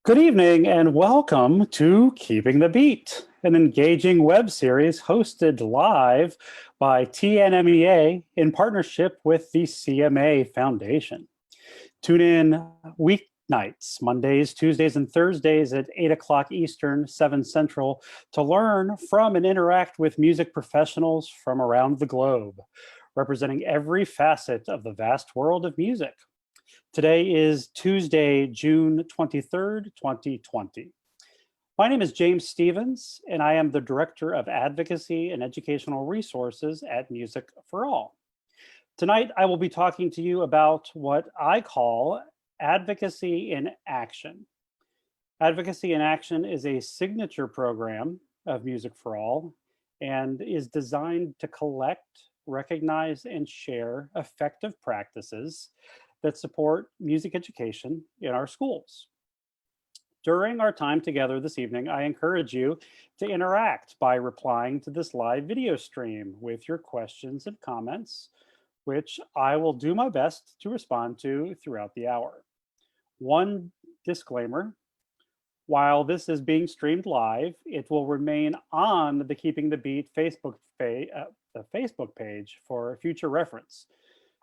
Good evening and welcome to Keeping the Beat, an engaging web series hosted live by TNMEA in partnership with the CMA Foundation. Tune in weeknights, Mondays, Tuesdays, and Thursdays at 8 o'clock Eastern, 7 Central to learn from and interact with music professionals from around the globe, representing every facet of the vast world of music. Today is Tuesday, June 23rd, 2020. My name is James Stevens, and I am the Director of Advocacy and Educational Resources at Music for All. Tonight, I will be talking to you about what I call Advocacy in Action. Advocacy in Action is a signature program of Music for All and is designed to collect, recognize, and share effective practices that support music education in our schools. During our time together this evening, I encourage you to interact by replying to this live video stream with your questions and comments, which I will do my best to respond to throughout the hour. One disclaimer: while this is being streamed live, it will remain on the Keeping the Beat Facebook page for future reference.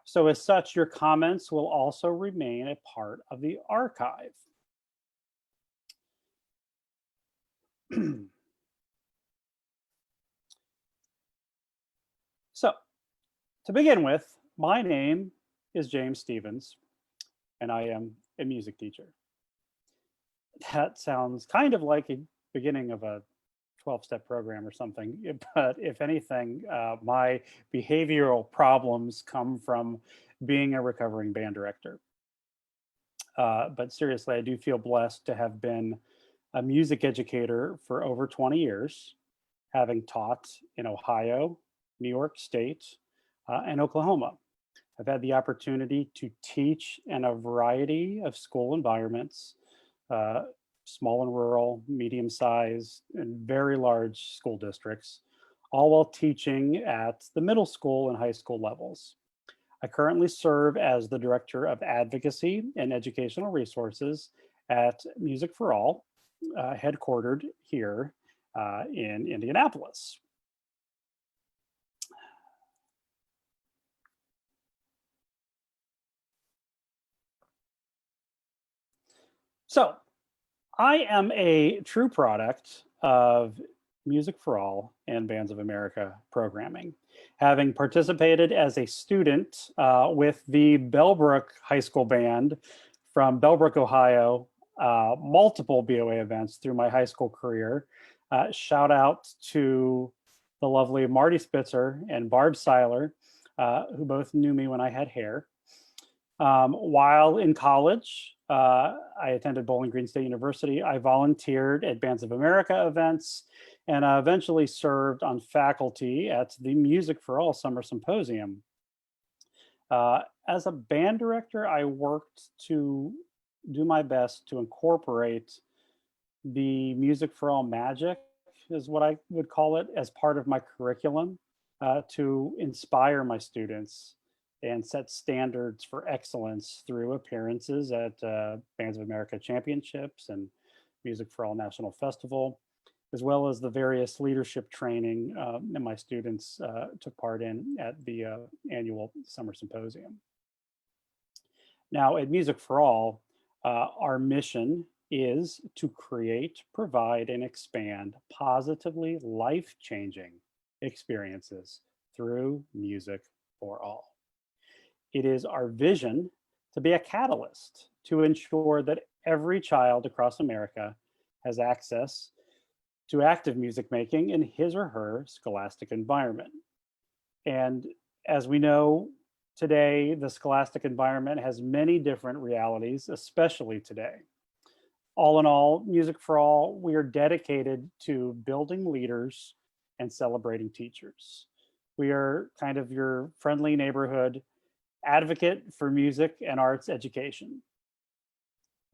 So as such, your comments will also remain a part of the archive. So to begin with, my name is James Stevens, and I am a music teacher. That sounds kind of like a beginning of a 12-step program or something, but if anything, my behavioral problems come from being a recovering band director. But seriously, I do feel blessed to have been a music educator for over 20 years, having taught in Ohio, New York State, and Oklahoma. I've had the opportunity to teach in a variety of school environments, small and rural, medium-sized, and very large school districts, all while teaching at the middle school and high school levels. I currently serve as the Director of Advocacy and Educational Resources at Music for All, headquartered here in Indianapolis. So, I am a true product of Music for All and Bands of America programming, having participated as a student with the Bellbrook High School Band from Bellbrook, Ohio, multiple BOA events through my high school career. Shout out to the lovely Marty Spitzer and Barb Seiler, who both knew me when I had hair. While in college, I attended Bowling Green State University. I volunteered at Bands of America events and eventually served on faculty at the Music for All Summer Symposium. As a band director, I worked to do my best to incorporate the Music for All magic, is what I would call it, as part of my curriculum to inspire my students and set standards for excellence through appearances at Bands of America Championships and Music for All National Festival, as well as the various leadership training that my students took part in at the annual Summer Symposium. Now at Music for All, our mission is to create, provide, and expand positively life-changing experiences through Music for All. It is our vision to be a catalyst to ensure that every child across America has access to active music making in his or her scholastic environment. And as we know, today, the scholastic environment has many different realities, especially today. All in all, Music for All, we are dedicated to building leaders and celebrating teachers. We are kind of your friendly neighborhood advocate for music and arts education.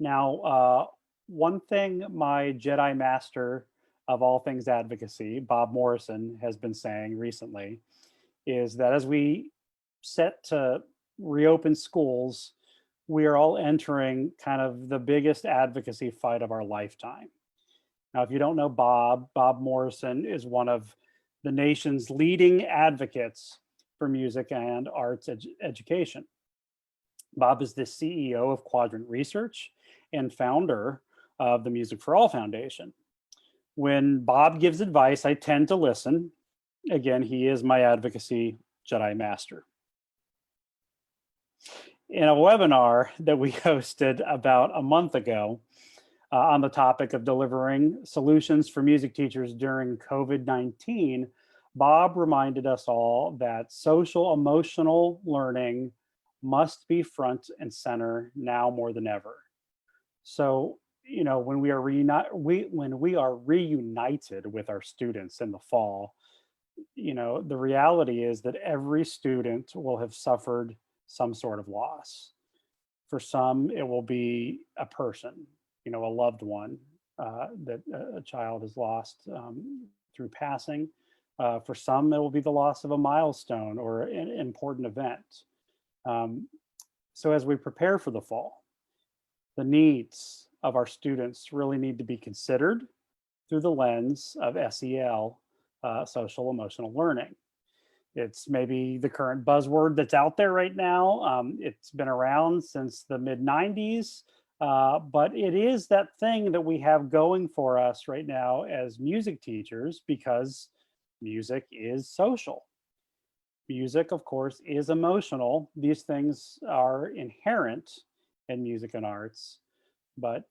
Now, one thing my Jedi Master of all things advocacy, Bob Morrison, has been saying recently is that as we set to reopen schools, we are all entering kind of the biggest advocacy fight of our lifetime. Now, if you don't know Bob Morrison is one of the nation's leading advocates for music and arts education. Bob is the CEO of Quadrant Research and founder of the Music for All Foundation. When Bob gives advice, I tend to listen. Again, he is my advocacy Jedi Master. In a webinar that we hosted about a month ago on the topic of delivering solutions for music teachers during COVID-19, Bob reminded us all that social emotional learning must be front and center now more than ever. So, you know, when we are reunited with our students in the fall, you know, the reality is that every student will have suffered some sort of loss. For some, it will be a person, you know, a loved one that a child has lost through passing. For some, it will be the loss of a milestone or an important event. So as we prepare for the fall, the needs of our students really need to be considered through the lens of SEL, social emotional learning. It's maybe the current buzzword that's out there right now. It's been around since the mid-90s, but it is that thing that we have going for us right now as music teachers, because music is social. Music, of course, is emotional. These things are inherent in music and arts, but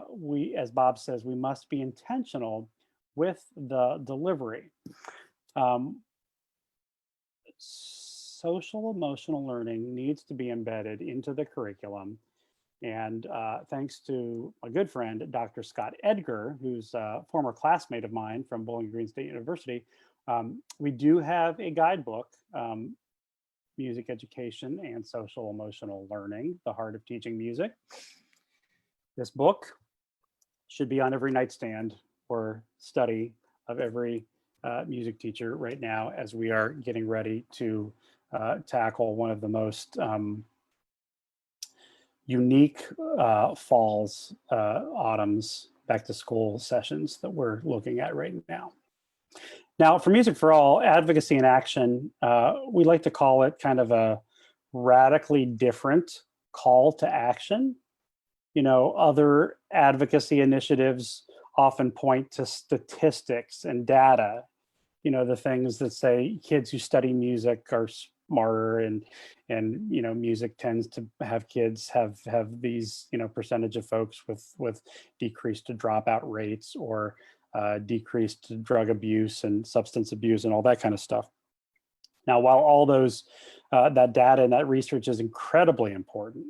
we, as Bob says, we must be intentional with the delivery. Social emotional learning needs to be embedded into the curriculum. And thanks to my good friend, Dr. Scott Edgar, who's a former classmate of mine from Bowling Green State University, we do have a guidebook, Music Education and Social Emotional Learning, The Heart of Teaching Music. This book should be on every nightstand or study of every music teacher right now, as we are getting ready to tackle one of the most unique falls, autumns, back to school sessions that we're looking at right now. Now, for Music for All, advocacy in action, we like to call it kind of a radically different call to action. You know, other advocacy initiatives often point to statistics and data, you know, the things that say kids who study music are smarter, and you know, music tends to have kids have these, you know, percentage of folks with decreased dropout rates, or decreased drug abuse and substance abuse and all that kind of stuff. Now, while all those that data and that research is incredibly important,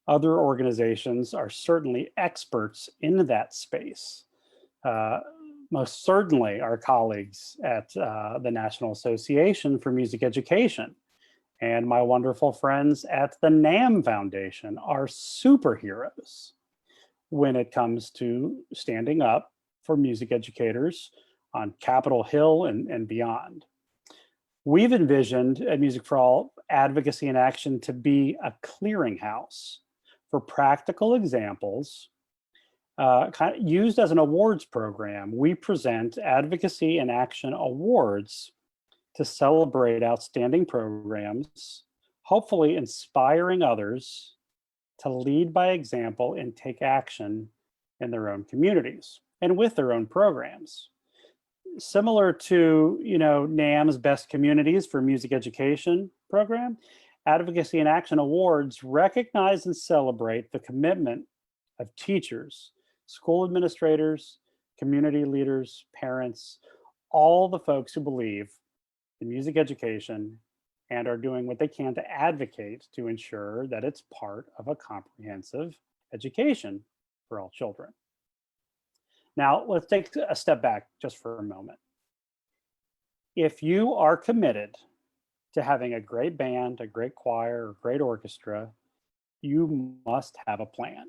other organizations are certainly experts in that space. Most certainly our colleagues at the National Association for Music Education and my wonderful friends at the NAMM Foundation are superheroes when it comes to standing up for music educators on Capitol Hill and beyond. We've envisioned at Music for All advocacy in action to be a clearinghouse for practical examples. Kind of used as an awards program, we present advocacy in action awards to celebrate outstanding programs, hopefully inspiring others to lead by example and take action in their own communities and with their own programs. Similar to, you know, NAMM's Best Communities for Music Education program, Advocacy in Action Awards recognize and celebrate the commitment of teachers, school administrators, community leaders, parents, all the folks who believe in music education and are doing what they can to advocate to ensure that it's part of a comprehensive education for all children. Now, let's take a step back just for a moment. If you are committed to having a great band, a great choir, or great orchestra, you must have a plan.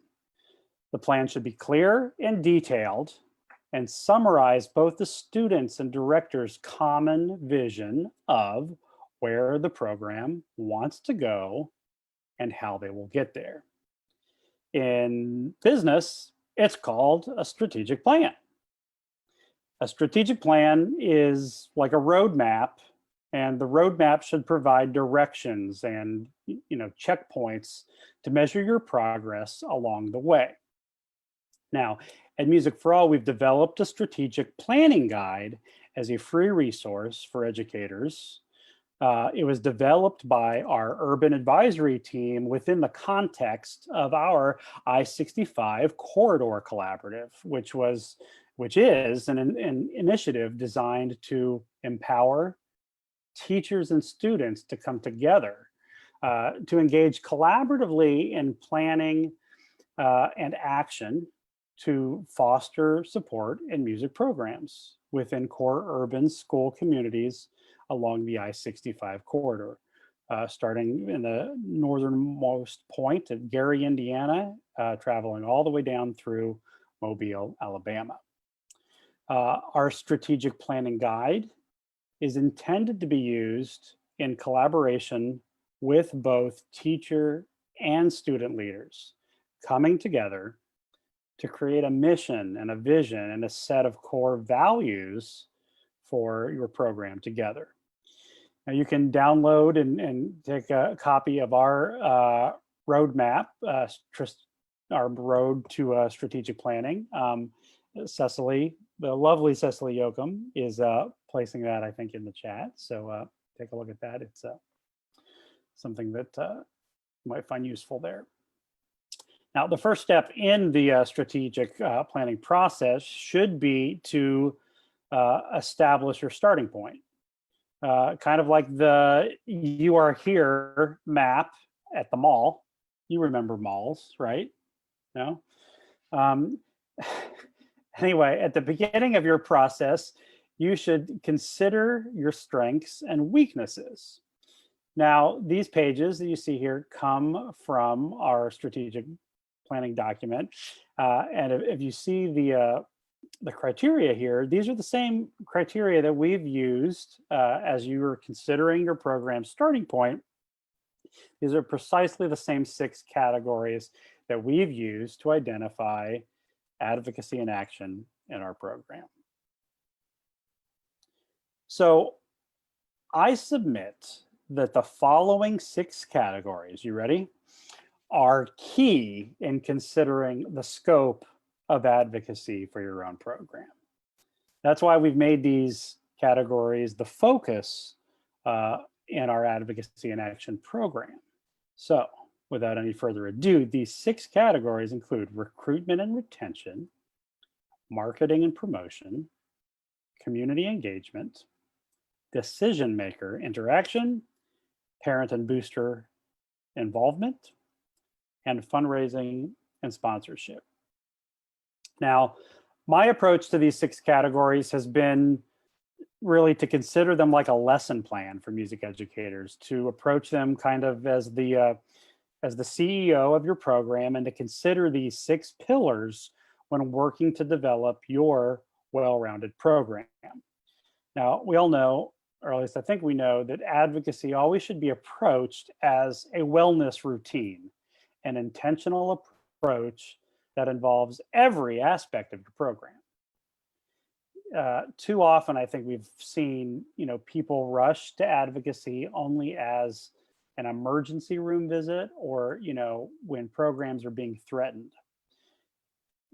The plan should be clear and detailed and summarize both the students' and directors' common vision of where the program wants to go and how they will get there. In business, it's called a strategic plan. A strategic plan is like a roadmap, and the roadmap should provide directions and checkpoints to measure your progress along the way. Now, at Music for All, we've developed a strategic planning guide as a free resource for educators. It was developed by our urban advisory team within the context of our I-65 Corridor Collaborative, which is an initiative designed to empower teachers and students to come together, to engage collaboratively in planning and action to foster support in music programs within core urban school communities along the I-65 corridor, starting in the northernmost point of Gary, Indiana, traveling all the way down through Mobile, Alabama. Our strategic planning guide is intended to be used in collaboration with both teacher and student leaders coming together to create a mission and a vision and a set of core values for your program together. Now you can download and take a copy of our roadmap, our road to strategic planning. Cecily, the lovely Cecily Yoakum, is placing that, I think, in the chat. So take a look at that. It's something that you might find useful there. Now, the first step in the strategic planning process should be to establish your starting point. Kind of like the "you are here" map at the mall. You remember malls, right? No? Anyway, at the beginning of your process, you should consider your strengths and weaknesses. Now, these pages that you see here come from our strategic planning document. And if you see the criteria here, these are the same criteria that we've used as you were considering your program starting point. These are precisely the same 6 categories that we've used to identify advocacy and action in our program. So I submit that the following 6 categories, you ready, are key in considering the scope of advocacy for your own program. That's why we've made these categories the focus in our advocacy and action program. So without any further ado, these 6 categories include recruitment and retention, marketing and promotion, community engagement, decision maker interaction, parent and booster involvement, and fundraising and sponsorship. Now, my approach to these 6 categories has been really to consider them like a lesson plan for music educators, to approach them kind of as the CEO of your program, and to consider these 6 pillars when working to develop your well-rounded program. Now, we all know, or at least I think we know, that advocacy always should be approached as a wellness routine, an intentional approach that involves every aspect of your program. Too often, I think we've seen, people rush to advocacy only as an emergency room visit, or, when programs are being threatened.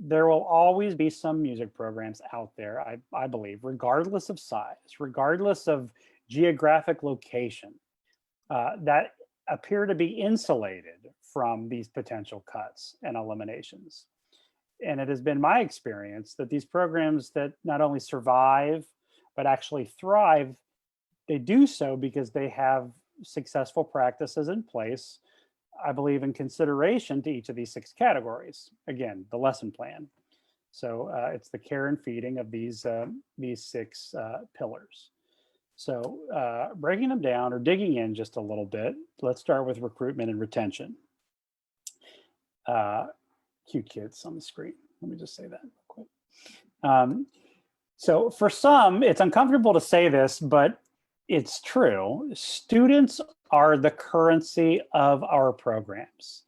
There will always be some music programs out there, I believe, regardless of size, regardless of geographic location, that appear to be insulated from these potential cuts and eliminations. And it has been my experience that these programs that not only survive, but actually thrive, they do so because they have successful practices in place, I believe, in consideration to each of these 6 categories. Again, the lesson plan. So it's the care and feeding of these 6 pillars. So breaking them down or digging in just a little bit, let's start with recruitment and retention. Cute kids on the screen. Let me just say that real quick. So for some, it's uncomfortable to say this, but it's true. Students are the currency of our programs.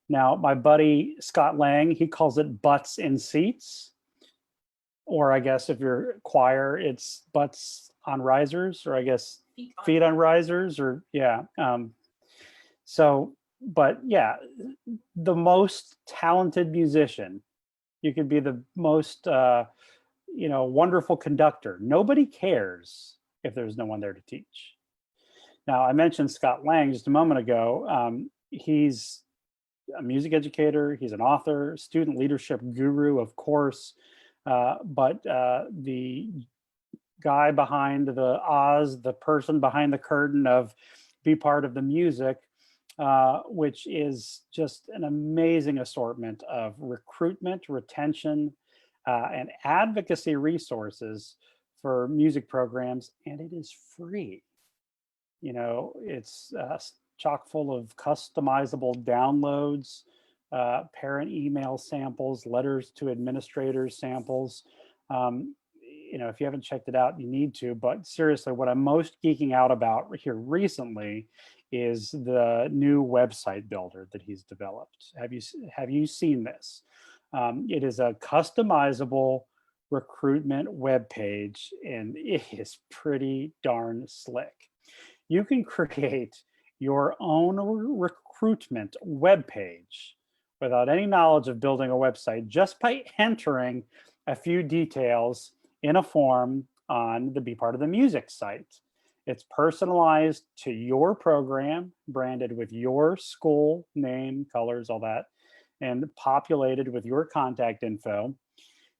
Now, my buddy Scott Lang, he calls it butts in seats. Or I guess if you're choir, it's butts on risers, or I guess feet on risers, or yeah. So, but yeah, the most talented musician, you could be the most, wonderful conductor. Nobody cares if there's no one there to teach. Now, I mentioned Scott Lang just a moment ago. He's a music educator. He's an author, student leadership guru, of course. But the guy behind the Oz, the person behind the curtain of Be Part of the Music, which is just an amazing assortment of recruitment, retention, and advocacy resources for music programs, and it is free. It's chock full of customizable downloads, parent email samples, letters to administrators samples. If you haven't checked it out, you need to. But seriously, what I'm most geeking out about here recently is the new website builder that he's developed. Have you seen this? It is a customizable recruitment web page, and it is pretty darn slick. You can create your own recruitment web page without any knowledge of building a website, just by entering a few details in a form on the Be Part of the Music site. It's personalized to your program, branded with your school name, colors, all that, and populated with your contact info.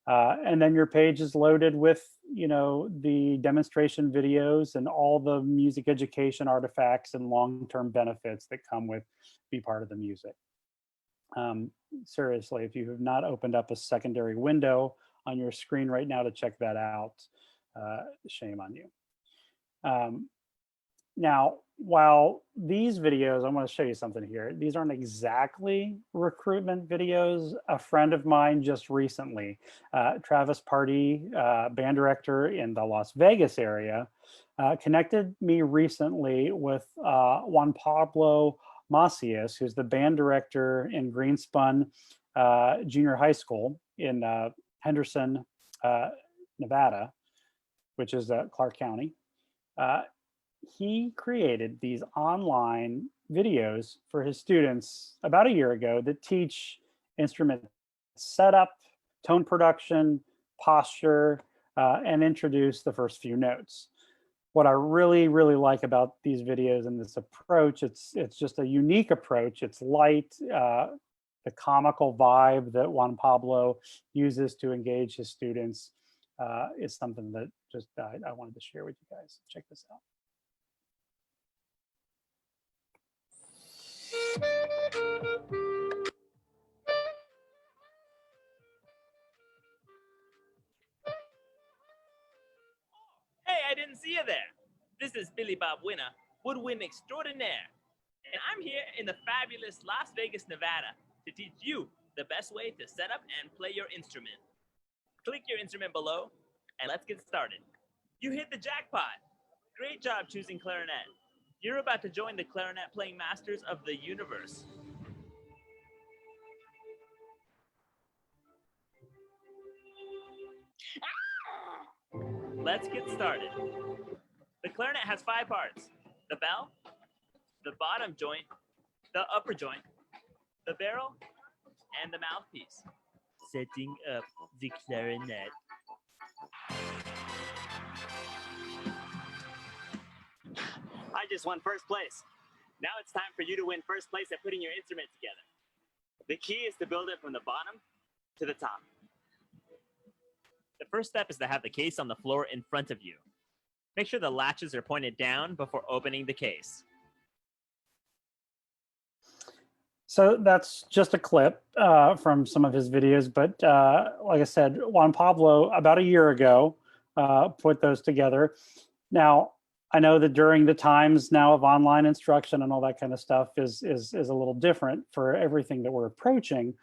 And then your page is loaded with, the demonstration videos and all the music education artifacts and long-term benefits that come with Be Part of the Music. Seriously, if you have not opened up a secondary window on your screen right now to check that out, shame on you. Now, while these videos, I want to show you something here. These aren't exactly recruitment videos. A friend of mine just recently, Travis Pardee, band director in the Las Vegas area, connected me recently with Juan Pablo Macias, who's the band director in Greenspun Junior High School in Henderson, Nevada, which is Clark County. He created these online videos for his students about a year ago that teach instrument setup, tone production, posture, and introduce the first few notes. What I really, really like about these videos and this approach, it's just a unique approach. It's light, the comical vibe that Juan Pablo uses to engage his students is something that just I wanted to share with you guys. Check this out. Hey, I didn't see you there. This is Billy Bob Winner, woodwind extraordinaire. And I'm here in the fabulous Las Vegas, Nevada to teach you the best way to set up and play your instrument. Click your instrument below and let's get started. You hit the jackpot. Great job choosing clarinet. You're about to join the clarinet playing masters of the universe. Let's get started. The clarinet has 5 parts: the bell, the bottom joint, the upper joint, the barrel, and the mouthpiece. Setting up the clarinet. I just won first place. Now it's time for you to win first place at putting your instrument together. The key is to build it from the bottom to the top. The first step is to have the case on the floor in front of you. Make sure the latches are pointed down before opening the case. So that's just a clip from some of his videos, but like I said, Juan Pablo, about a year ago, put those together. Now, I know that during the times now of online instruction and all that kind of stuff is a little different for everything that we're approaching.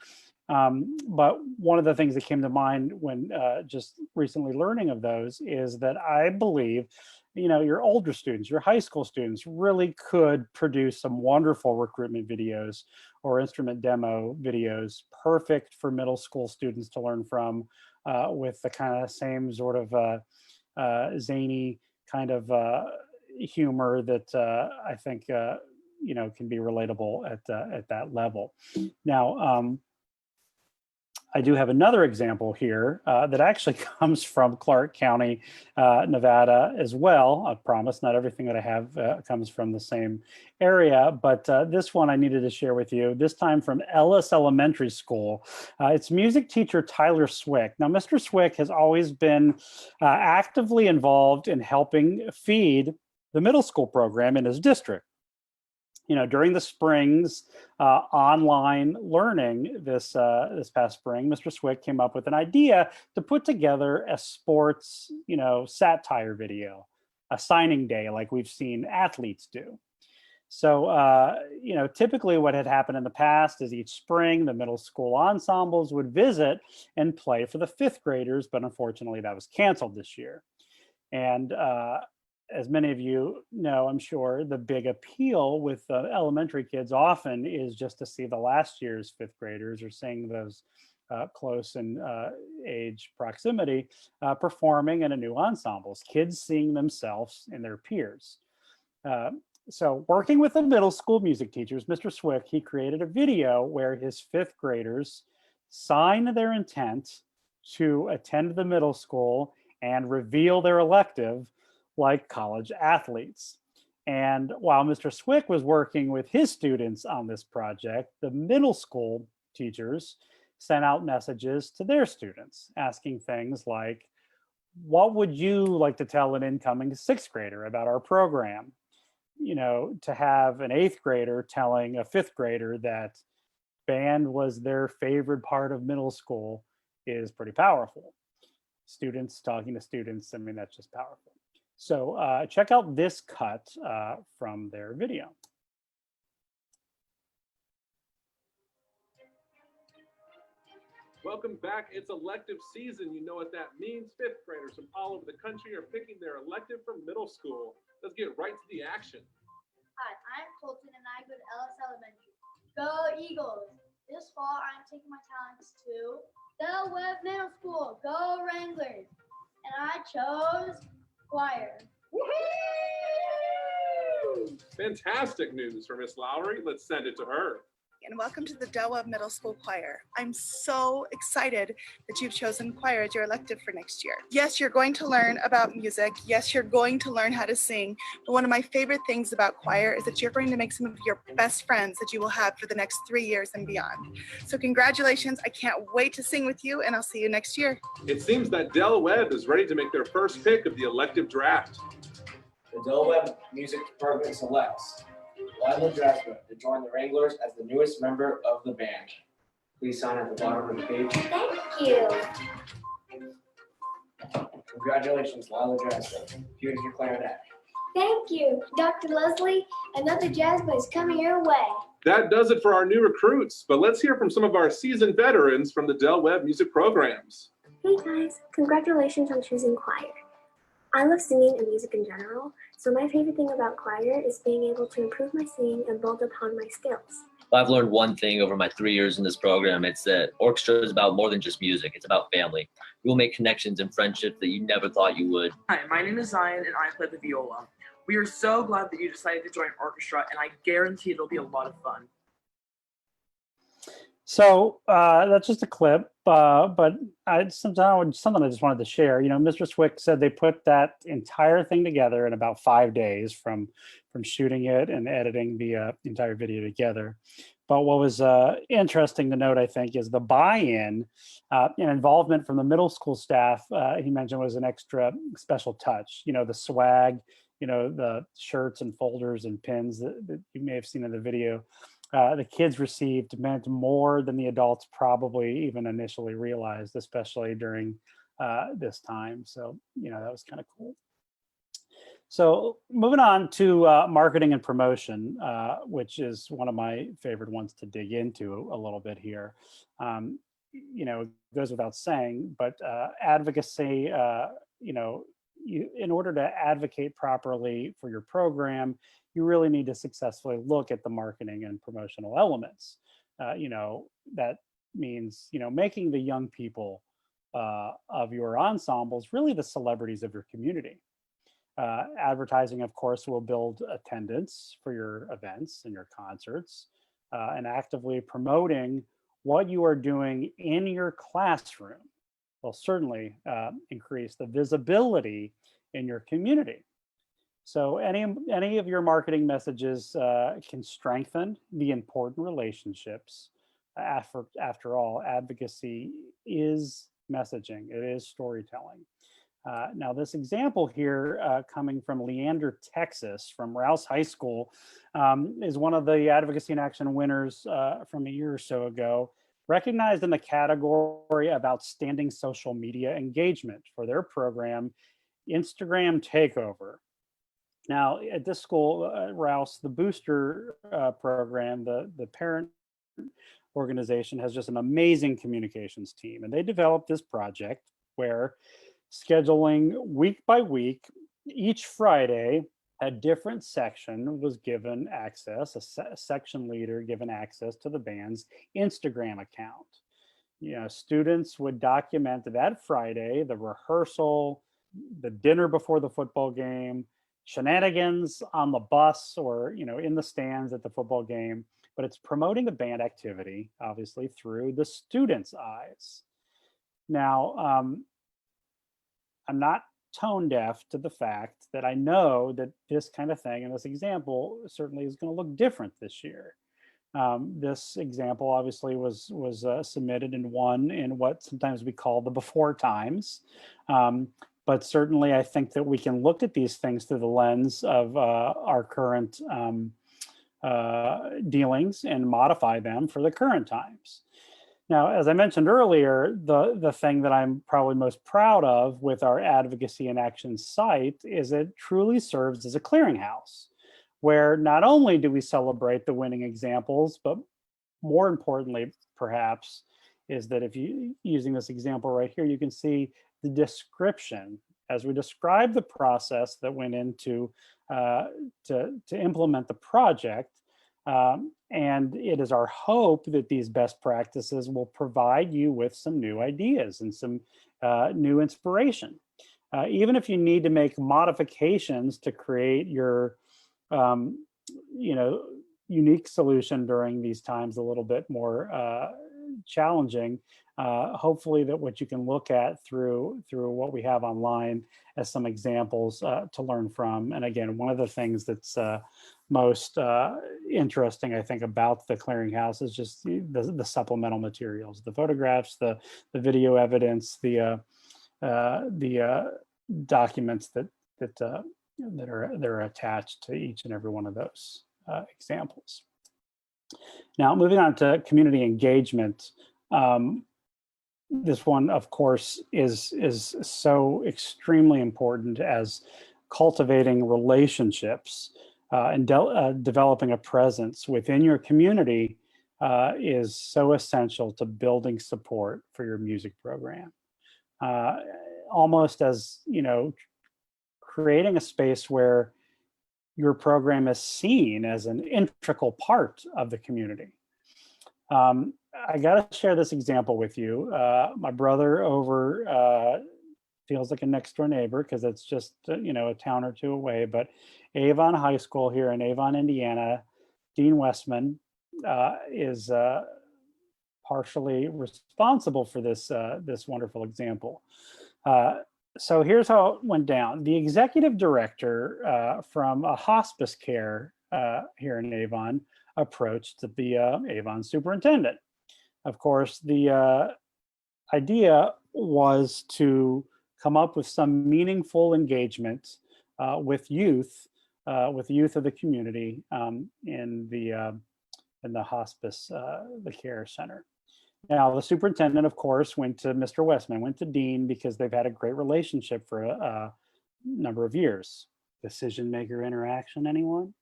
But one of the things that came to mind when just recently learning of those is that I believe your older students, your high school students really could produce some wonderful recruitment videos or instrument demo videos, perfect for middle school students to learn from, with the kind of same sort of zany kind of humor that I think can be relatable at that level. Now, I do have another example here that actually comes from Clark County, Nevada as well. I promise not everything that I have comes from the same area, but this one I needed to share with you, this time from Ellis Elementary School. It's music teacher Tyler Swick. Now, Mr. Swick has always been actively involved in helping feed the middle school program in his district. During the spring's online learning this past spring, Mr. Swick came up with an idea to put together a sports, satire video, a signing day like we've seen athletes do. So, typically what had happened in the past is each spring, the middle school ensembles would visit and play for the fifth graders, but unfortunately that was canceled this year. And as many of you know, I'm sure the big appeal with elementary kids often is just to see the last year's fifth graders or seeing those close in age proximity performing in a new ensembles, kids seeing themselves in their peers. So working with the middle school music teachers, Mr. Swick, he created a video where his fifth graders sign their intent to attend the middle school and reveal their elective like college athletes. And while Mr. Swick was working with his students on this project, the middle school teachers sent out messages to their students asking things like, what would you like to tell an incoming sixth grader about our program? To have an eighth grader telling a fifth grader that band was their favorite part of middle school is pretty powerful. Students talking to students, I mean, that's just powerful. So check out this cut from their video. Welcome back. It's elective season. You know what that means. Fifth graders from all over the country are picking their elective for middle school. Let's get right to the action. Hi, I'm Colton and I go to Ellis Elementary. Go Eagles! This fall, I'm taking my talents to Del Webb Middle School. Go Wranglers! And I chose choir. Woo-hoo! Fantastic news for Miss Lowry. Let's send it to her. And welcome to the Del Webb Middle School Choir. I'm so excited that you've chosen choir as your elective for next year. Yes, you're going to learn about music. Yes, you're going to learn how to sing. But one of my favorite things about choir is that you're going to make some of your best friends that you will have for the next 3 years and beyond. So congratulations. I can't wait to sing with you, and I'll see you next year. It seems that Del Webb is ready to make their first pick of the elective draft. The Del Webb Music Program selects Lila Jasper to join the Wranglers as the newest member of the band. Please sign at the bottom of the page. Thank you. Congratulations, Lila Jasper. Here's your clarinet. Thank you, Dr. Leslie. Another jazz is coming your way. That does it for our new recruits, but let's hear from some of our seasoned veterans from the Del Webb music programs. Hey guys, congratulations on choosing choir. I love singing and music in general, so my favorite thing about choir is being able to improve my singing and build upon my skills. I've learned one thing over my 3 years in this program. It's that orchestra is about more than just music. It's about family. You will make connections and friendships that you never thought you would. Hi, my name is Zion and I play the viola. We are so glad that you decided to join orchestra, and I guarantee it'll be a lot of fun. So that's just a clip, but something I just wanted to share. Mr. Swick said they put that entire thing together in about 5 days from shooting it and editing the entire video together. But what was interesting to note, I think, is the buy-in and involvement from the middle school staff. He mentioned was an extra special touch. The swag, the shirts and folders and pins that you may have seen in the video. The kids received meant more than the adults probably even initially realized, especially during this time. So, that was kind of cool. So moving on to marketing and promotion, which is one of my favorite ones to dig into a little bit here. It goes without saying, but advocacy, in order to advocate properly for your program, you really need to successfully look at the marketing and promotional elements. That means, making the young people of your ensembles really the celebrities of your community. Advertising, of course, will build attendance for your events and your concerts, and actively promoting what you are doing in your classroom will certainly increase the visibility in your community. So any of your marketing messages can strengthen the important relationships. After all, advocacy is messaging, it is storytelling. Now, this example here coming from Leander, Texas, from Rouse High School, is one of the Advocacy in Action winners from a year or so ago, recognized in the category of outstanding social media engagement for their program, Instagram Takeover. Now, at this school, Rouse, the booster program, the parent organization has just an amazing communications team. And they developed this project where scheduling week by week, each Friday, a different section was given access, a section leader given access to the band's Instagram account. Students would document that Friday, the rehearsal, the dinner before the football game, shenanigans on the bus or, in the stands at the football game, but it's promoting the band activity, obviously, through the students' eyes. Now, I'm not tone deaf to the fact that I know that this kind of thing in this example certainly is going to look different this year. This example obviously was submitted and won in what sometimes we call the before times. But certainly I think that we can look at these things through the lens of our current dealings and modify them for the current times. Now, as I mentioned earlier, the thing that I'm probably most proud of with our Advocacy in Action site is it truly serves as a clearinghouse, where not only do we celebrate the winning examples, but more importantly, perhaps, is that if you, using this example right here, you can see the description as we describe the process that went into to implement the project. And it is our hope that these best practices will provide you with some new ideas and some new inspiration. Even if you need to make modifications to create your unique solution during these times a little bit more challenging, hopefully that what you can look at through what we have online as some examples to learn from. And again, one of the things that's most interesting, I think, about the clearinghouse is just the supplemental materials, the photographs, the video evidence, the documents that are attached to each and every one of those examples. Now, moving on to community engagement. This one, of course, is so extremely important as cultivating relationships and developing a presence within your community is so essential to building support for your music program. Almost as, creating a space where your program is seen as an integral part of the community. I got to share this example with you. My brother over feels like a next door neighbor because it's just, a town or two away, but Avon High School here in Avon, Indiana, Dean Westman is partially responsible for this, this wonderful example. So here's how it went down. The executive director from a hospice care here in Avon approached the Avon superintendent. Of course, the idea was to come up with some meaningful engagement with youth of the community in the hospice, the care center. Now, the superintendent, of course, went to Mr. Westman, went to Dean because they've had a great relationship for a number of years. Decision maker interaction, anyone?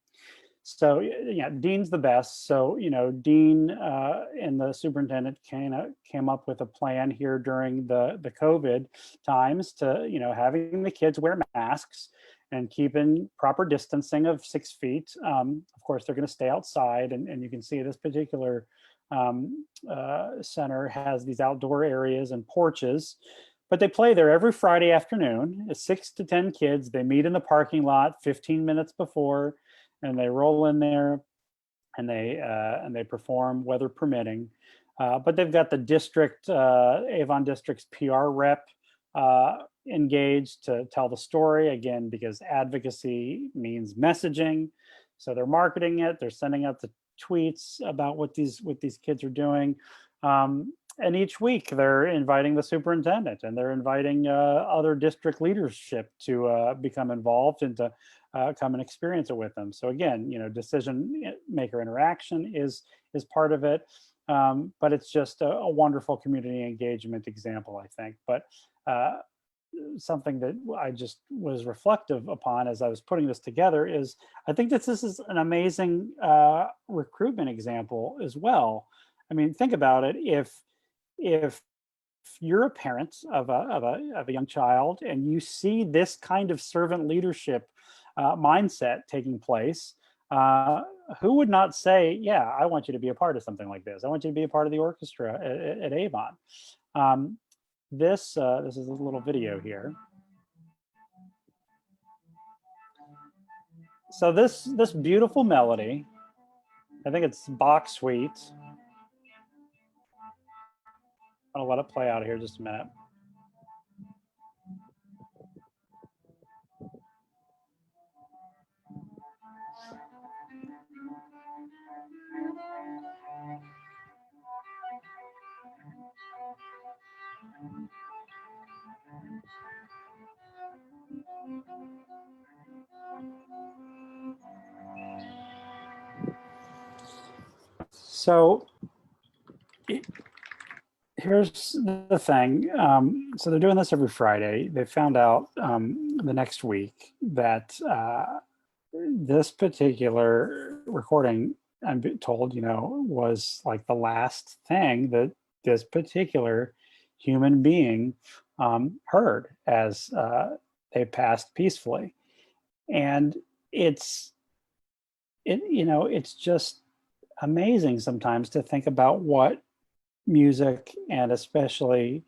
So yeah, Dean's the best. So, Dean and the superintendent came up with a plan here during the COVID times to, having the kids wear masks and keeping proper distancing of 6 feet. Of course, they're going to stay outside, and you can see this particular center has these outdoor areas and porches, but they play there every Friday afternoon. 6 to 10 kids. They meet in the parking lot 15 minutes before, and they roll in there, and they perform, weather permitting. But they've got the district, Avon District's PR rep engaged to tell the story, again, because advocacy means messaging. So they're marketing it. They're sending out the tweets about what these kids are doing. And each week they're inviting the superintendent, and they're inviting other district leadership to become involved and to come and experience it with them. So again, decision maker interaction is part of it, but it's just a wonderful community engagement example, I think. But something that I just was reflective upon as I was putting this together is I think that this is an amazing recruitment example as well. I mean, think about it. If you're a parent of a young child and you see this kind of servant leadership mindset taking place, who would not say, yeah, I want you to be a part of something like this. I want you to be a part of the orchestra at Avon. This is a little video here. So this beautiful melody, I think it's Bach Suite. I'll let it play out here just a minute. So here's the thing. So they're doing this every Friday. They found out the next week that this particular recording, I'm told, was like the last thing that this particular human being heard as they passed peacefully. And it's just amazing sometimes to think about what music and especially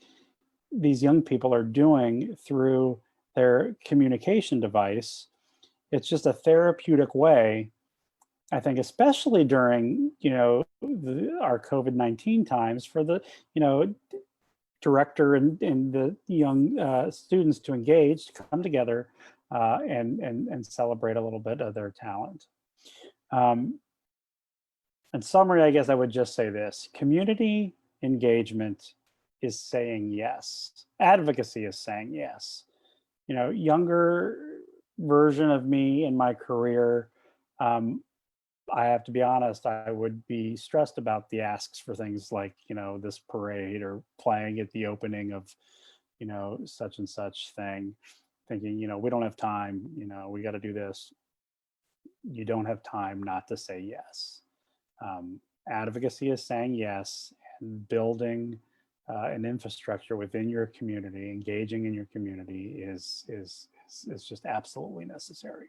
these young people are doing through their communication device. It's just a therapeutic way, I think, especially during, our COVID-19 times, for the, director and the young students to engage, to come together and celebrate a little bit of their talent. In summary, I guess I would just say this: community engagement is saying yes. Advocacy is saying yes. Younger version of me in my career, I have to be honest, I would be stressed about the asks for things like, this parade or playing at the opening of, such and such thing, thinking, we don't have time, we got to do this. You don't have time not to say yes. Advocacy is saying yes, and building an infrastructure within your community, engaging in your community is just absolutely necessary.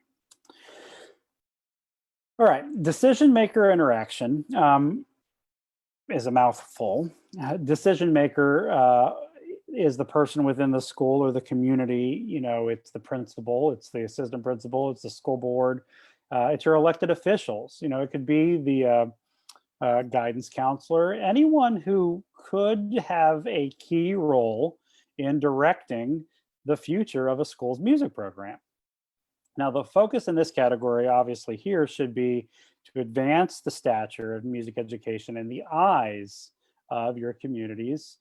All right, decision maker interaction is a mouthful. Decision maker is the person within the school or the community. It's the principal, it's the assistant principal, it's the school board, it's your elected officials. It could be the guidance counselor, anyone who could have a key role in directing the future of a school's music program. Now, the focus in this category, obviously here, should be to advance the stature of music education in the eyes of your community's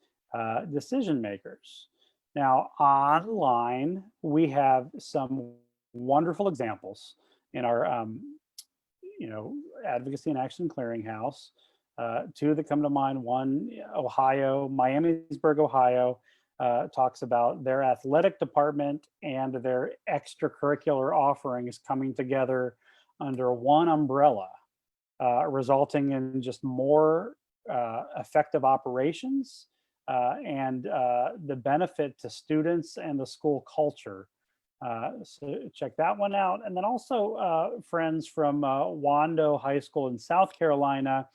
decision makers. Now, online, we have some wonderful examples in our Advocacy and Action Clearinghouse. Two that come to mind: one, Ohio, Miamisburg, Ohio, talks about their athletic department and their extracurricular offerings coming together under one umbrella, resulting in just more effective operations and the benefit to students and the school culture. So check that one out. And then also friends from Wando High School in South Carolina,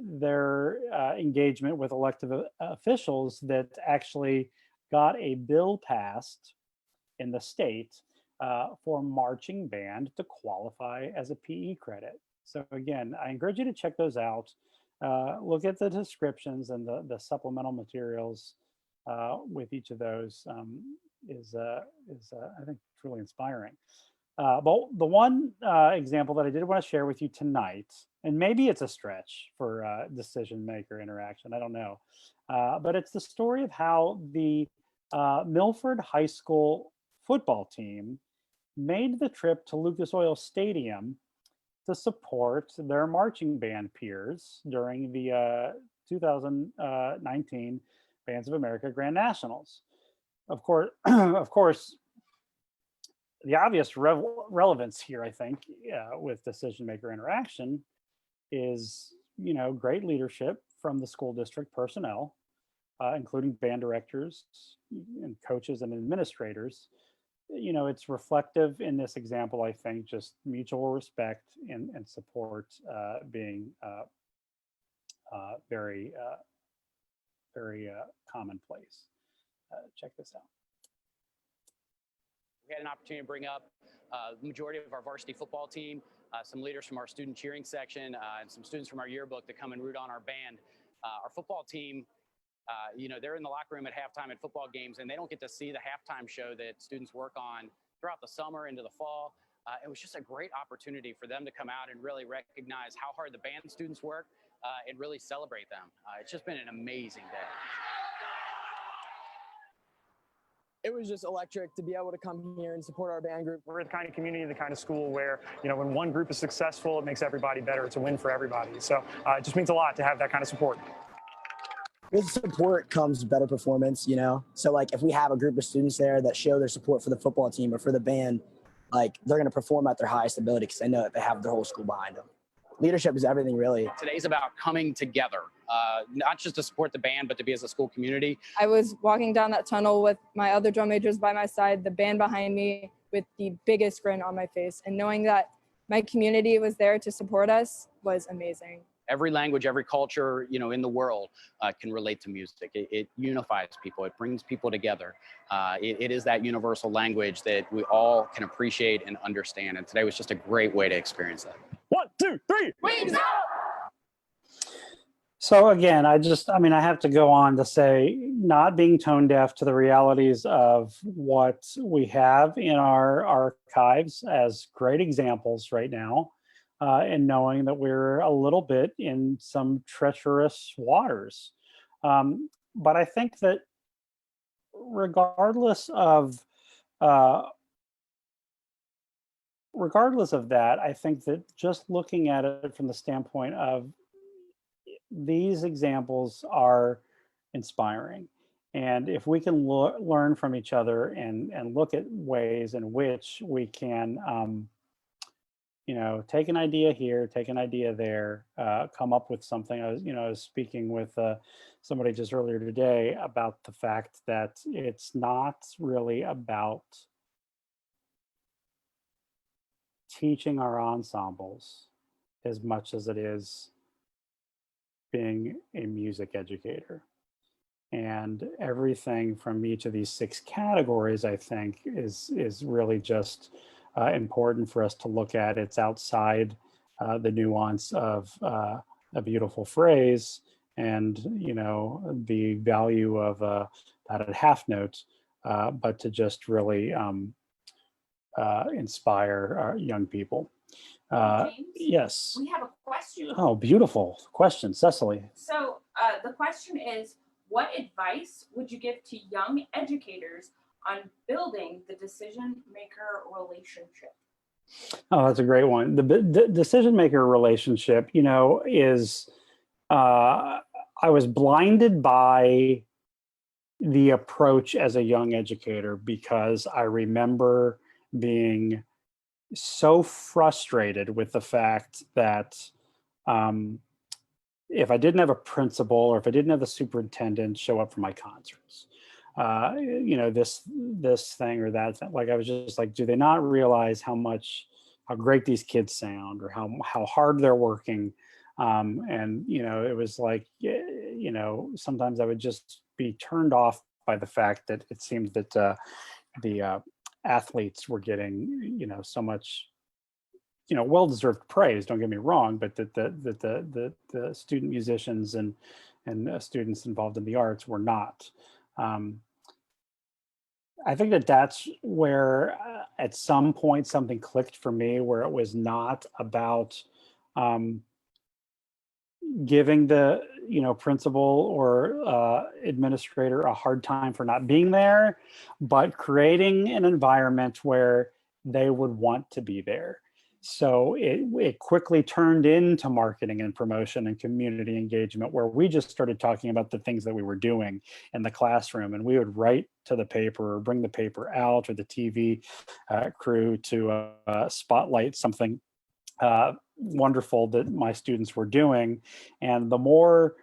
their engagement with elected officials that actually got a bill passed in the state for marching band to qualify as a PE credit. So again, I encourage you to check those out. Look at the descriptions and the supplemental materials with each of those is I think truly inspiring. But the one example that I did want to share with you tonight, and maybe it's a stretch for decision maker interaction, I don't know, but it's the story of how the Milford High School football team made the trip to Lucas Oil Stadium to support their marching band peers during the 2019 Bands of America Grand Nationals. Of course, the obvious relevance here, I think, with decision maker interaction is, great leadership from the school district personnel, including band directors and coaches and administrators. It's reflective in this example, I think, just mutual respect and support being very, very commonplace. Check this out. We had an opportunity to bring up the majority of our varsity football team, some leaders from our student cheering section, and some students from our yearbook to come and root on our band. Our football team, they're in the locker room at halftime at football games, and they don't get to see the halftime show that students work on throughout the summer into the fall. It was just a great opportunity for them to come out and really recognize how hard the band students work and really celebrate them. It's just been an amazing day. It was just electric to be able to come here and support our band group. We're the kind of community, the kind of school where, when one group is successful, it makes everybody better. It's a win for everybody. So it just means a lot to have that kind of support. With support comes better performance, So if we have a group of students there that show their support for the football team or for the band, they're going to perform at their highest ability because they know that they have their whole school behind them. Leadership is everything, really. Today's about coming together, not just to support the band, but to be as a school community. I was walking down that tunnel with my other drum majors by my side, the band behind me, with the biggest grin on my face. And knowing that my community was there to support us was amazing. Every language, every culture, in the world can relate to music. It unifies people. It brings people together. It is that universal language that we all can appreciate and understand. And today was just a great way to experience that. 1, 2, 3. Wings up! So again, I have to go on to say, not being tone deaf to the realities of what we have in our archives as great examples right now, and knowing that we're a little bit in some treacherous waters. But I think that regardless of that, I think that just looking at it from the standpoint of these examples are inspiring. And if we can learn from each other and look at ways in which we can, take an idea here, take an idea there, come up with something. I was speaking with somebody just earlier today about the fact that it's not really about teaching our ensembles as much as it is being a music educator. And everything from each of these 6 categories, I think, is really just important for us to look at. It's outside the nuance of a beautiful phrase and, the value of that at half note, but to just really inspire our young people. James, yes. We have a question. Oh, beautiful question, Cecily. So the question is, what advice would you give to young educators on building the decision maker relationship? Oh, that's a great one. The decision maker relationship, is I was blinded by the approach as a young educator because I remember being so frustrated with the fact that if I didn't have a principal or if I didn't have the superintendent show up for my concerts, this thing or that thing, like I was just like, do they not realize how great these kids sound, or how hard they're working? And it was like, sometimes I would just be turned off by the fact that it seemed that the athletes were getting so much well-deserved praise, don't get me wrong, but that the student musicians and students involved in the arts were not. I think that's where at some point something clicked for me, where it was not about giving the principal or administrator a hard time for not being there, but creating an environment where they would want to be there. So it quickly turned into marketing and promotion and community engagement, where we just started talking about the things that we were doing in the classroom, and we would write to the paper or bring the paper out, or the TV crew to spotlight something wonderful that my students were doing. And the more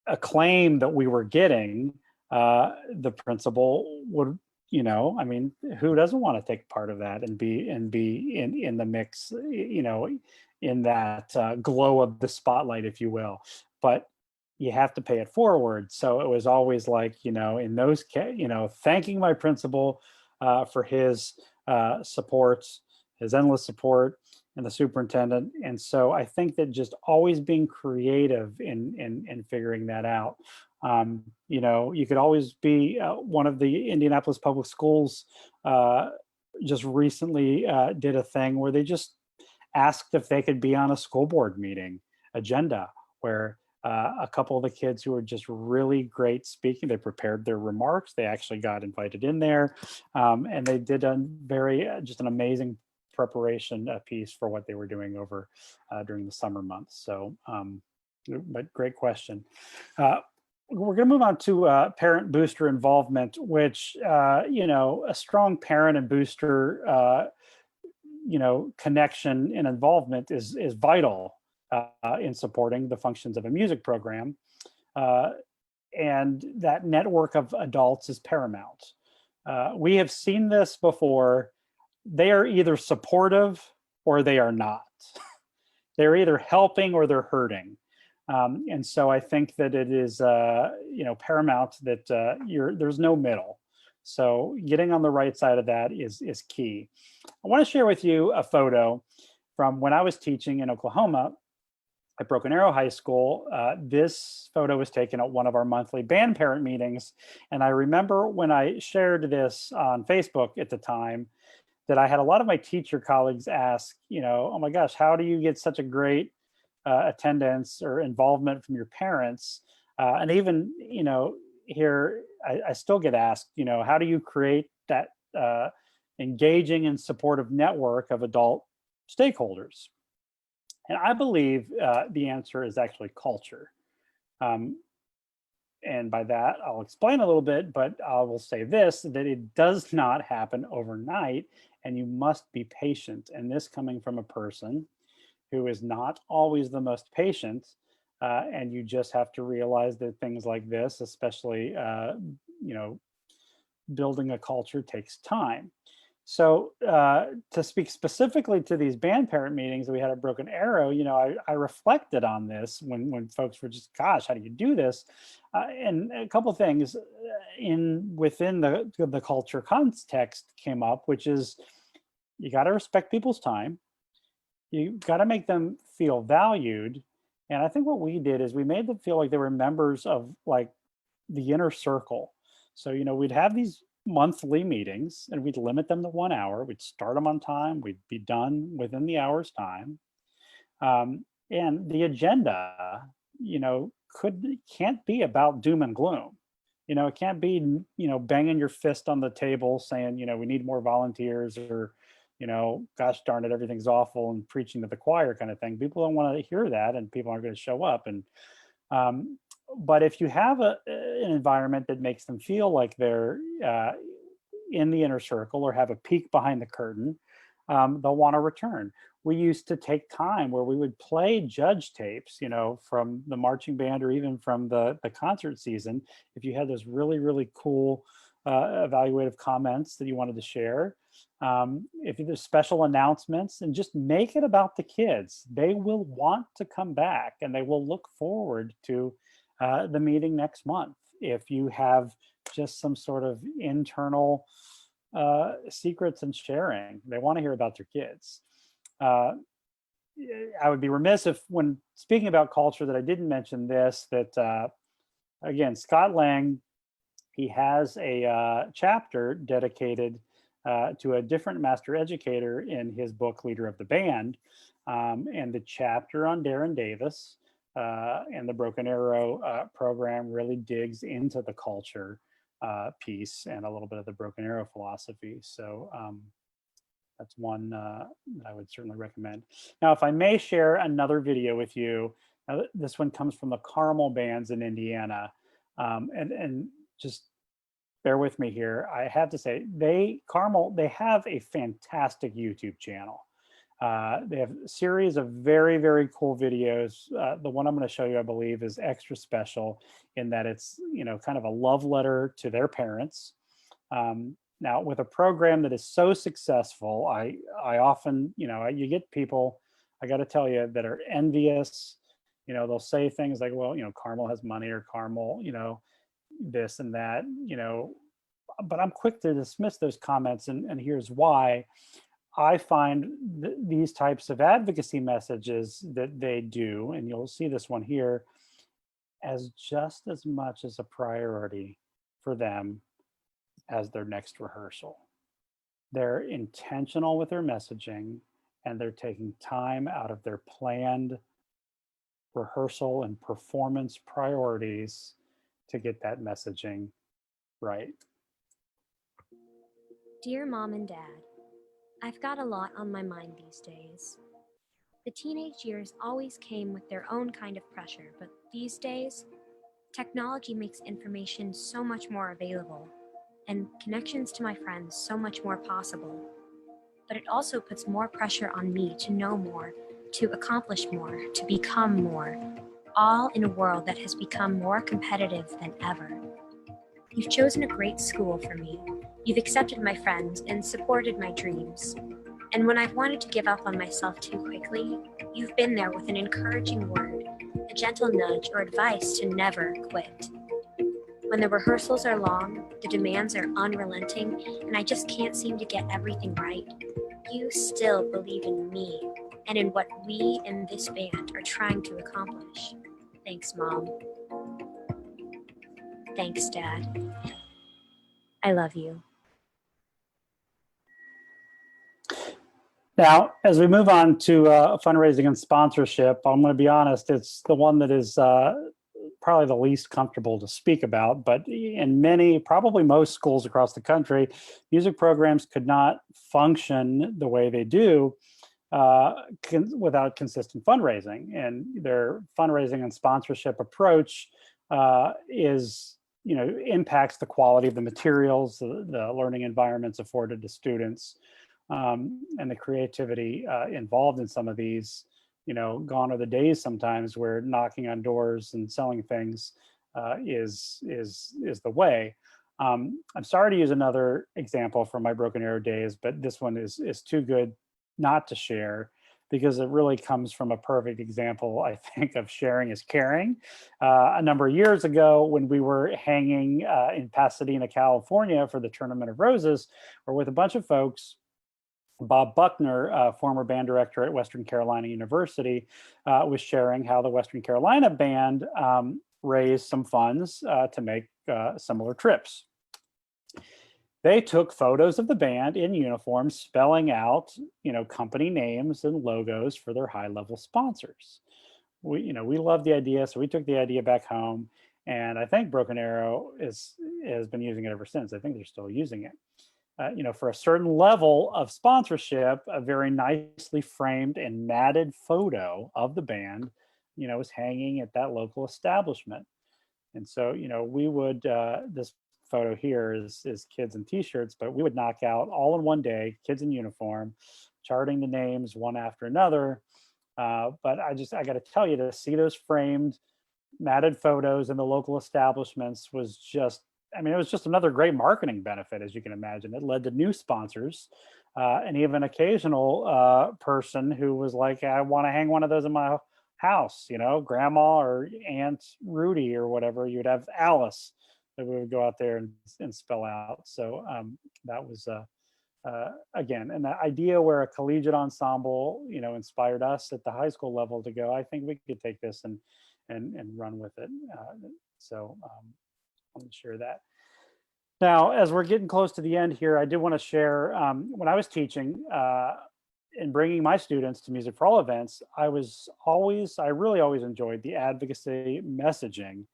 acclaim that we were getting, the principal would, who doesn't want to take part of that and be in the mix, in that glow of the spotlight, if you will. But you have to pay it forward. So it was always like, in those, thanking my principal for his support, his endless support, and the superintendent. And so I think that just always being creative in figuring that out. You could always be one of the Indianapolis Public Schools just recently did a thing where they just asked if they could be on a school board meeting agenda, where a couple of the kids who were just really great speaking, they prepared their remarks, they actually got invited in there, and they did just an amazing preparation piece for what they were doing over during the summer months. So, but great question. We're going to move on to parent booster involvement, which, a strong parent and booster, connection and involvement is vital in supporting the functions of a music program. And that network of adults is paramount. We have seen this before. They are either supportive or they are not. They're either helping or they're hurting. And so I think that it is, paramount that there's no middle. So getting on the right side of that is key. I want to share with you a photo from when I was teaching in Oklahoma at Broken Arrow High School. This photo was taken at one of our monthly band parent meetings. And I remember when I shared this on Facebook at the time, that I had a lot of my teacher colleagues ask, oh my gosh, how do you get such a great attendance or involvement from your parents? And even, here, I still get asked, how do you create that engaging and supportive network of adult stakeholders? And I believe the answer is actually culture. And by that, I'll explain a little bit, but I will say this, that it does not happen overnight, and you must be patient. And this coming from a person who is not always the most patient, and you just have to realize that things like this, especially, building a culture, takes time. So to speak specifically to these band parent meetings that we had at Broken Arrow, I reflected on this when folks were just, gosh, how do you do this? And a couple of things within the culture context came up, which is you got to respect people's time. You got to make them feel valued. And I think what we did is we made them feel like they were members of like the inner circle. So, we'd have these monthly meetings and we'd limit them to 1 hour. We'd start them on time. We'd be done within the hour's time. And the agenda, can't be about doom and gloom. It can't be, banging your fist on the table saying, we need more volunteers, or, gosh darn it, everything's awful, and preaching to the choir kind of thing. People don't want to hear that, and people aren't going to show up. And but if you have an environment that makes them feel like they're in the inner circle or have a peek behind the curtain, they'll want to return. We used to take time where we would play judge tapes, from the marching band or even from the concert season. If you had those really, really cool evaluative comments that you wanted to share, if there's special announcements, and just make it about the kids. They will want to come back and they will look forward to the meeting next month. If you have just some sort of internal secrets and sharing, they want to hear about their kids. I would be remiss if, when speaking about culture, that I didn't mention this, that again, Scott Lang, he has a chapter dedicated to a different master educator in his book, Leader of the Band. And the chapter on Darren Davis and the Broken Arrow program really digs into the culture piece and a little bit of the Broken Arrow philosophy. So that's one that I would certainly recommend. Now, if I may share another video with you, this one comes from the Carmel Bands in Indiana. And just bear with me here. I have to say, they have a fantastic YouTube channel. They have a series of very, very cool videos. The one I'm going to show you, I believe, is extra special in that it's, kind of a love letter to their parents. Now, with a program that is so successful, I often, you get people, I got to tell you, that are envious. They'll say things like, well, Carmel has money, or Carmel, this and that, but I'm quick to dismiss those comments. And here's why. I find these types of advocacy messages that they do, and you'll see this one here, as just as much as a priority for them as their next rehearsal. They're intentional with their messaging, and they're taking time out of their planned rehearsal and performance priorities to get that messaging right. Dear Mom and Dad, I've got a lot on my mind these days. The teenage years always came with their own kind of pressure, but these days, technology makes information so much more available and connections to my friends so much more possible. But it also puts more pressure on me to know more, to accomplish more, to become more, all in a world that has become more competitive than ever. You've chosen a great school for me. You've accepted my friends and supported my dreams. And when I've wanted to give up on myself too quickly, you've been there with an encouraging word, a gentle nudge or advice to never quit. When the rehearsals are long, the demands are unrelenting, and I just can't seem to get everything right, you still believe in me and in what we in this band are trying to accomplish. Thanks, Mom. Thanks, Dad. I love you. Now, as we move on to fundraising and sponsorship, I'm going to be honest, it's the one that is probably the least comfortable to speak about, but in many, probably most schools across the country, music programs could not function the way they do without consistent fundraising. And their fundraising and sponsorship approach impacts the quality of the materials, the learning environments afforded to students, and the creativity involved in some of these. Gone are the days sometimes where knocking on doors and selling things is the way. I'm sorry to use another example from my Broken Arrow days, but this one is too good not to share, because it really comes from a perfect example, I think, of sharing is caring. A number of years ago, when we were hanging in Pasadena, California for the Tournament of Roses, or with a bunch of folks, Bob Buckner, former band director at Western Carolina University, was sharing how the Western Carolina band raised some funds to make similar trips. They took photos of the band in uniform, spelling out, company names and logos for their high-level sponsors. We loved the idea, so we took the idea back home, and I think Broken Arrow has been using it ever since. I think they're still using it. For a certain level of sponsorship, a very nicely framed and matted photo of the band, was hanging at that local establishment. And so, we would, this photo here is kids in t-shirts, but we would knock out all in one day, kids in uniform, charting the names one after another. But I got to tell you, to see those framed, matted photos in the local establishments was just, I mean, it was just another great marketing benefit, as you can imagine. It led to new sponsors, and even occasional person who was like, I want to hang one of those in my house, you know, grandma or Aunt Rudy or whatever. You'd have Alice that we would go out there and spell out. So that was again, and the idea where a collegiate ensemble, you know, inspired us at the high school level to go, I think we could take this and run with it. So I'm going to share that. Now, as we're getting close to the end here, I did want to share, when I was teaching and bringing my students to Music for All events, I really always enjoyed the advocacy messaging.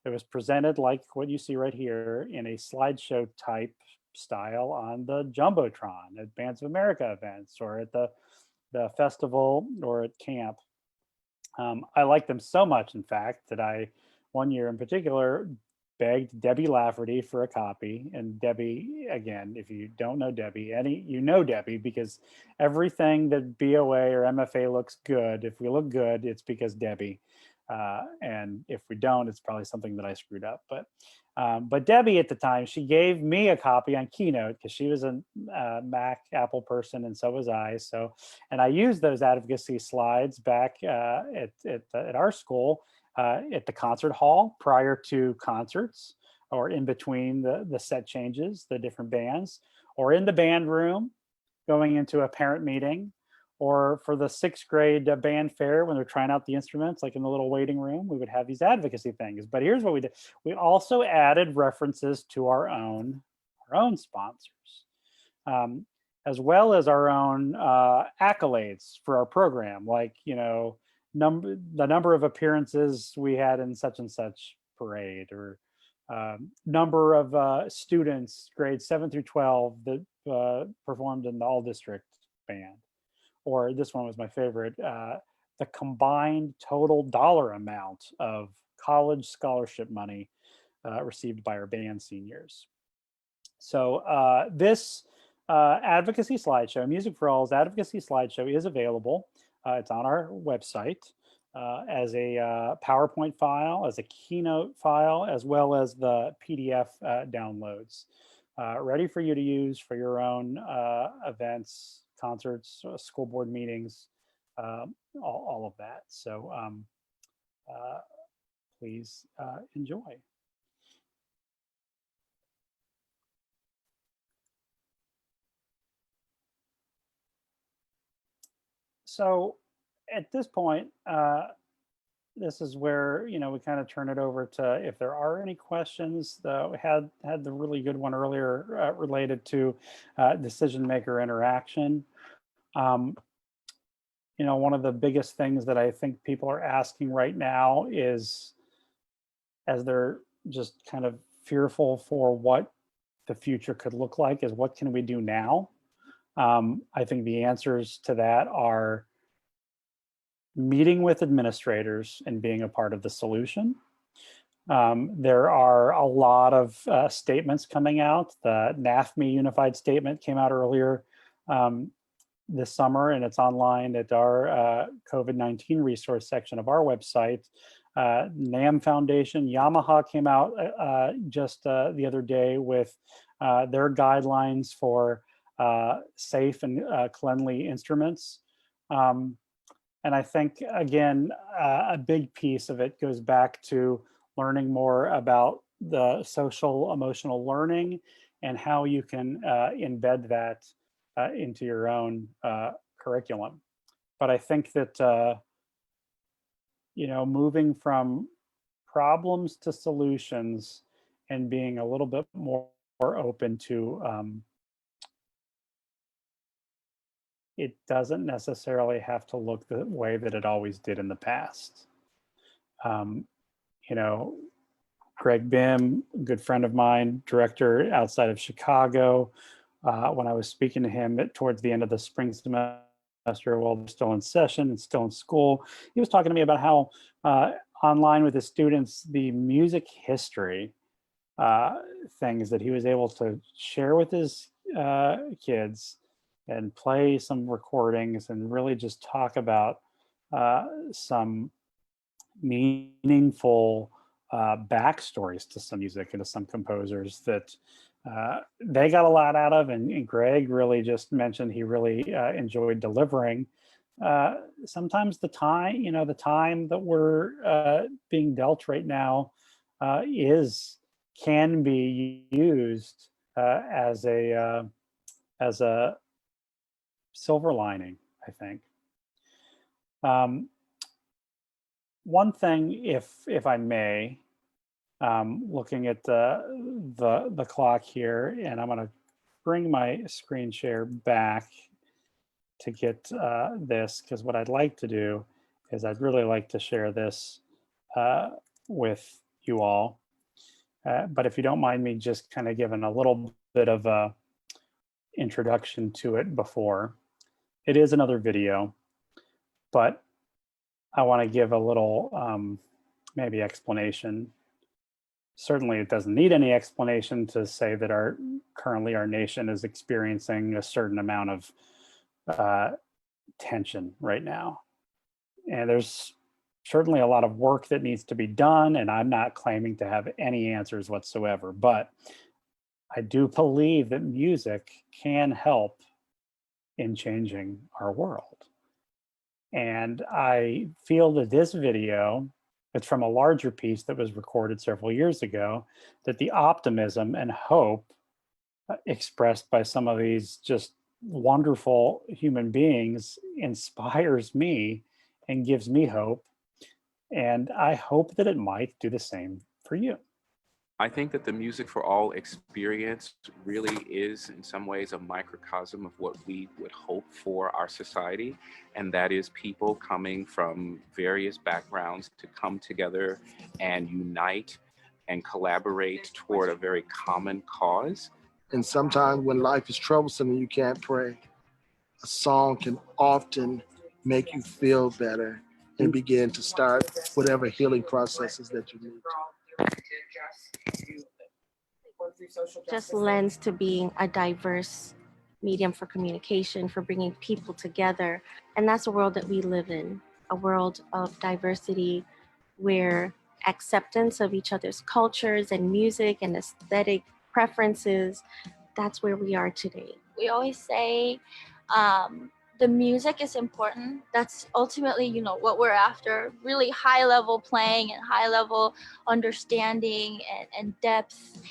It was presented like what you see right here in a slideshow type style on the Jumbotron at Bands of America events or at the festival or at camp. I liked them so much, in fact, that I, one year in particular, begged Debbie Lafferty for a copy. And Debbie, again, if you don't know Debbie, you know Debbie, because everything that BOA or MFA looks good, if we look good, it's because Debbie. And if we don't, it's probably something that I screwed up. But Debbie at the time, she gave me a copy on Keynote because she was a Mac Apple person, and so was I. And I used those advocacy slides back at our school at the concert hall prior to concerts, or in between the set changes, the different bands, or in the band room going into a parent meeting, or for the 6th grade band fair when they're trying out the instruments, like in the little waiting room, we would have these advocacy things. But here's what we did. We also added references to our own sponsors, as well as our own accolades for our program, like, you know, the number of appearances we had in such and such parade, or number of students grades 7 through 12 that performed in the all district band. Or this one was my favorite, the combined total dollar amount of college scholarship money received by our band seniors. So this advocacy slideshow, Music for All's advocacy slideshow, is available. It's on our website as a PowerPoint file, as a Keynote file, as well as the PDF downloads, ready for you to use for your own events, concerts, school board meetings, all of that. So please enjoy. So at this point, this is where, you know, we kind of turn it over to if there are any questions. We had the really good one earlier related to decision maker interaction. You know, one of the biggest things that I think people are asking right now is, as they're just kind of fearful for what the future could look like, is what can we do now? I think the answers to that are meeting with administrators and being a part of the solution. There are a lot of statements coming out. The NAFME unified statement came out earlier this summer, and it's online at our COVID-19 resource section of our website. NAM Foundation, Yamaha came out just the other day with their guidelines for safe and cleanly instruments. And I think, again, a big piece of it goes back to learning more about the social emotional learning and how you can embed that into your own curriculum. But I think that, you know, moving from problems to solutions and being a little bit more open to it doesn't necessarily have to look the way that it always did in the past. You know, Greg Bim, a good friend of mine, director outside of Chicago, when I was speaking to him towards the end of the spring semester, while they're still in session and still in school, he was talking to me about how online with his students, the music history things that he was able to share with his kids and play some recordings and really just talk about some meaningful backstories to some music and to some composers that they got a lot out of. And Greg really just mentioned he really enjoyed delivering. Sometimes the time, the time that we're being dealt right now can be used as a silver lining, I think. One thing, if I may, looking at the clock here, and I'm going to bring my screen share back to get this, because what I'd like to do is I'd really like to share this with you all. But if you don't mind me just kind of giving a little bit of a introduction to it before. It is another video, but I want to give a little maybe explanation. Certainly it doesn't need any explanation to say that currently our nation is experiencing a certain amount of tension right now. And there's certainly a lot of work that needs to be done, and I'm not claiming to have any answers whatsoever, but I do believe that music can help in changing our world. And I feel that this video, it's from a larger piece that was recorded several years ago, that the optimism and hope expressed by some of these just wonderful human beings inspires me and gives me hope. And I hope that it might do the same for you. I think that the Music for All experience really is in some ways a microcosm of what we would hope for our society. And that is people coming from various backgrounds to come together and unite and collaborate toward a very common cause. And sometimes when life is troublesome and you can't pray, a song can often make you feel better and begin to start whatever healing processes that you need. Just lends to being a diverse medium for communication, for bringing people together. And that's a world that we live in, a world of diversity where acceptance of each other's cultures and music and aesthetic preferences, that's where we are today. We always say the music is important. That's ultimately, what we're after, really high level playing and high level understanding and depth.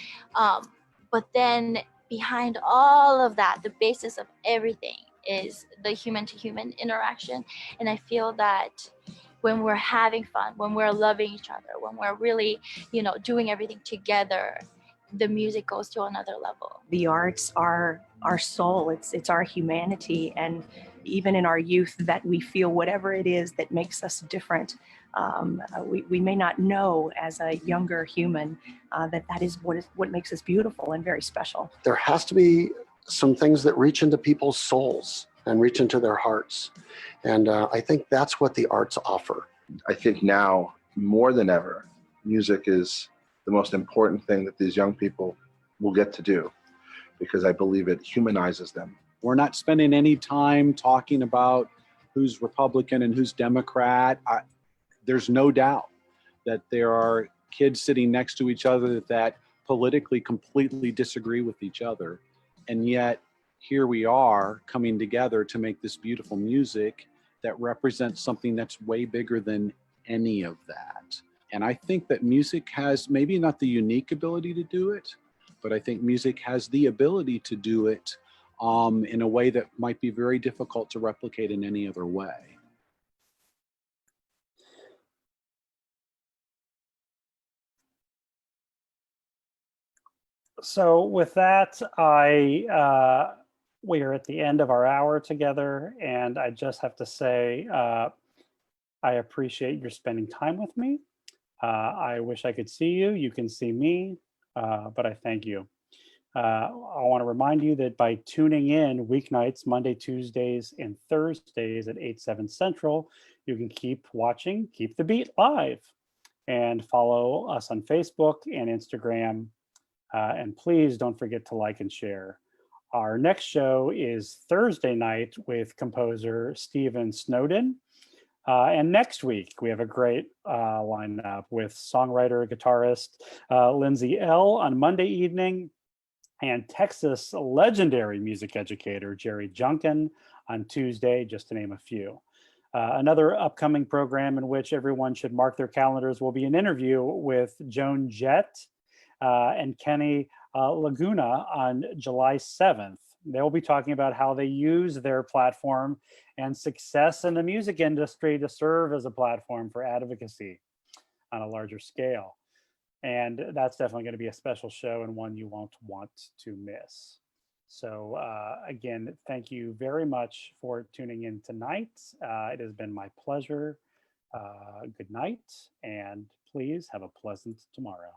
But then behind all of that, the basis of everything is the human to human interaction. And I feel that when we're having fun, when we're loving each other, when we're really, doing everything together, the music goes to another level. The arts are our soul, it's our humanity, and even in our youth that we feel whatever it is that makes us different. We may not know as a younger human that is what makes us beautiful and very special. There has to be some things that reach into people's souls and reach into their hearts. And I think that's what the arts offer. I think now more than ever, music is the most important thing that these young people will get to do, because I believe it humanizes them. We're not spending any time talking about who's Republican and who's Democrat. There's no doubt that there are kids sitting next to each other that politically completely disagree with each other. And yet here we are coming together to make this beautiful music that represents something that's way bigger than any of that. And I think that music has maybe not the unique ability to do it, but I think music has the ability to do it in a way that might be very difficult to replicate in any other way. So with that, we are at the end of our hour together, and I just have to say, I appreciate your spending time with me. I wish I could see you. You can see me, but I thank you. I want to remind you that by tuning in weeknights, Monday, Tuesdays, and Thursdays at 8/7 Central, you can keep watching Keep the Beat live and follow us on Facebook and Instagram And please don't forget to like and share. Our next show is Thursday night with composer Stephen Snowden. And next week, we have a great lineup with songwriter, guitarist Lindsay L. on Monday evening, and Texas legendary music educator Jerry Junkin on Tuesday, just to name a few. Another upcoming program in which everyone should mark their calendars will be an interview with Joan Jett and Kenny Laguna on July 7th. They'll be talking about how they use their platform and success in the music industry to serve as a platform for advocacy on a larger scale. And that's definitely going to be a special show and one you won't want to miss. So again, thank you very much for tuning in tonight. It has been my pleasure. Good night, and please have a pleasant tomorrow.